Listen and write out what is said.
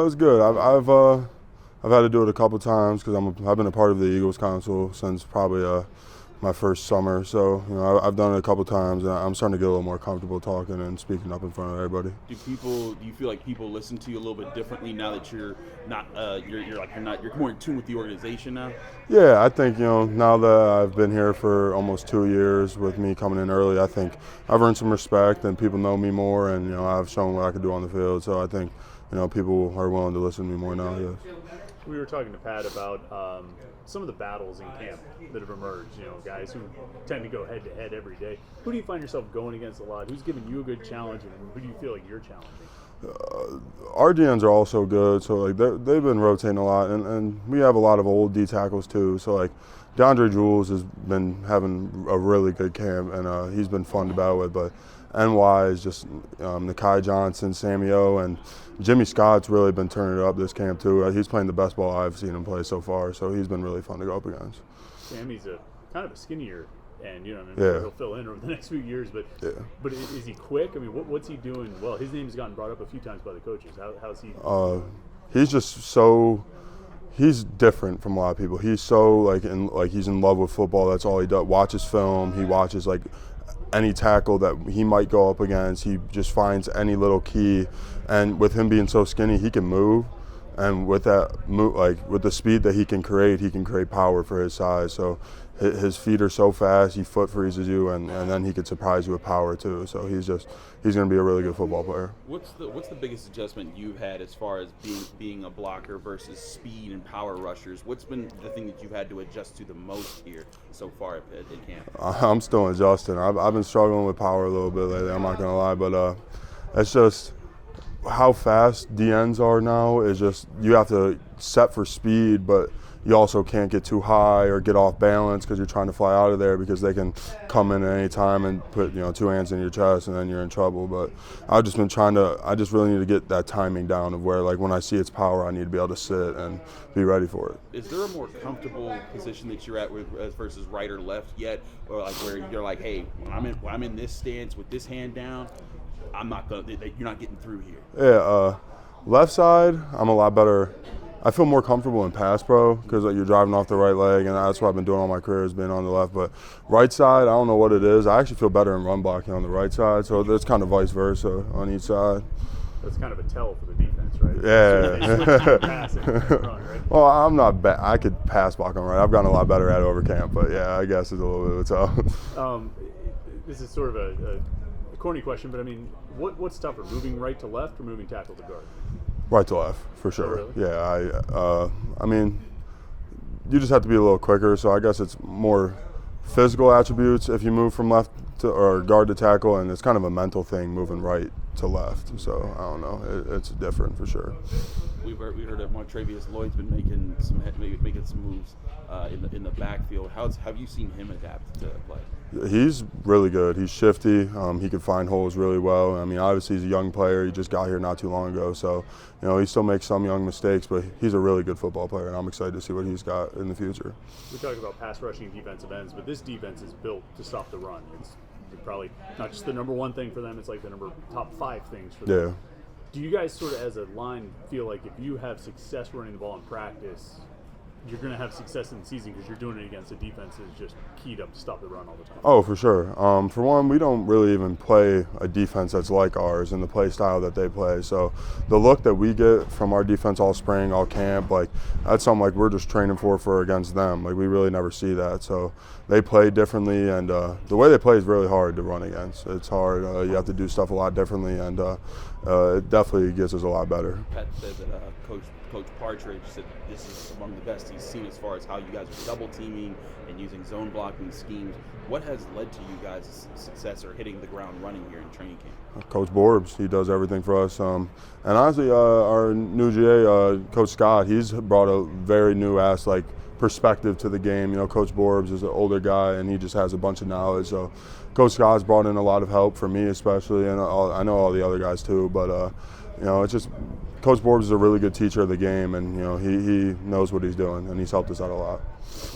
was good. I've had to do it a couple times because I've been a part of the Eagles Council since probably my first summer. So I've done it a couple times, and I'm starting to get a little more comfortable talking and speaking up in front of everybody. Do you feel like people listen to you a little bit differently now that you're not you're more in tune with the organization now? Yeah, I think now that I've been here for almost 2 years with me coming in early, I think I've earned some respect and people know me more, and I've shown what I can do on the field. So I think people are willing to listen to me more now. Yes. We were talking to Pat about some of the battles in camp that have emerged. Guys who tend to go head to head every day. Who do you find yourself going against a lot? Who's giving you a good challenge, and who do you feel like you're challenging? Our DNs are also good, so they've been rotating a lot, and we have a lot of old D tackles too. So DeAndre Jules has been having a really good camp, and he's been fun to battle with. But NY is just Nakai Johnson, Sammy O, and Jimmy Scott's really been turning it up this camp too. He's playing the best ball I've seen him play so far, so he's been really fun to go up against. Sammy's a kind of a skinnier, and Yeah. he'll fill in over the next few years. But Yeah. but is he quick? I mean, what's he doing? Well, his name's gotten brought up a few times by the coaches. How's he? He's just he's different from a lot of people. He's so he's in love with football. That's all he does. Watches film. He watches any tackle that he might go up against. He just finds any little key, and with him being so skinny, he can move. And with that move, with the speed that he can create power for his size. So his feet are so fast, he foot freezes you, and then he could surprise you with power too. So he's going to be a really good football player. What's the biggest adjustment you've had as far as being a blocker versus speed and power rushers? What's been the thing that you've had to adjust to the most here so far at camp? I'm still adjusting. I've been struggling with power a little bit lately. I'm not going to lie, but it's just how fast DNs are now. Is just you have to set for speed, but you also can't get too high or get off balance because you're trying to fly out of there because they can come in at any time and put 2 hands in your chest and then you're in trouble. But I've just been I just really need to get that timing down of where when I see its power, I need to be able to sit and be ready for it. Is there a more comfortable position that you're at versus right or left yet, or where you're hey, when I'm in this stance with this hand down, you're not getting through here? Yeah, left side, I'm a lot better. I feel more comfortable in pass pro because you're driving off the right leg, and that's what I've been doing all my career is being on the left. But right side, I don't know what it is. I actually feel better in run blocking on the right side, so it's kind of vice versa on each side. That's kind of a tell for the defense, right? Yeah. Passing and run, right? Well, I'm not bad. I could pass block on right. I've gotten a lot better at it over camp, but yeah, I guess it's a little bit of a tell. This is sort of a corny question, but I mean, what's tougher, moving right to left or moving tackle to guard? Right to left, for sure. Oh, really? Yeah, I mean, you just have to be a little quicker, so I guess it's more physical attributes if you move from left to or guard to tackle, and it's kind of a mental thing moving right to left. So I don't know, it's different for sure. We heard that Montrevious Lloyd's been making some moves in the backfield. Have you seen him adapt to play? He's really good. He's shifty. He can find holes really well. I mean, obviously he's a young player. He just got here not too long ago, so he still makes some young mistakes, but he's a really good football player, and I'm excited to see what he's got in the future. We talk about pass rushing defensive ends, but this defense is built to stop the run. It's probably not just the number one thing for them; it's like the top 5 things for them. Yeah. Do you guys sort of, as a line, feel like if you have success running the ball in practice, you're going to have success in the season because you're doing it against a defense that's just keyed up to stop the run all the time? Oh, for sure. For one, we don't really even play a defense that's like ours in the play style that they play. So the look that we get from our defense all spring, all camp, that's something we're just training for against them. We really never see that. So they play differently, and the way they play is really hard to run against. It's hard. You have to do stuff a lot differently, and it definitely gets us a lot better. Pat said that Coach Partridge said this is among the best he's seen as far as how you guys are double teaming and using zone blocking schemes. What has led to you guys' success or hitting the ground running here in training camp? Coach Borbs, he does everything for us. And honestly, our new GA, Coach Scott, he's brought a very new perspective to the game. Coach Borbs is an older guy, and he just has a bunch of knowledge. So Coach Scott's brought in a lot of help for me especially, and I know all the other guys too. But it's just Coach Borbs is a really good teacher of the game, and he knows what he's doing, and he's helped us out a lot.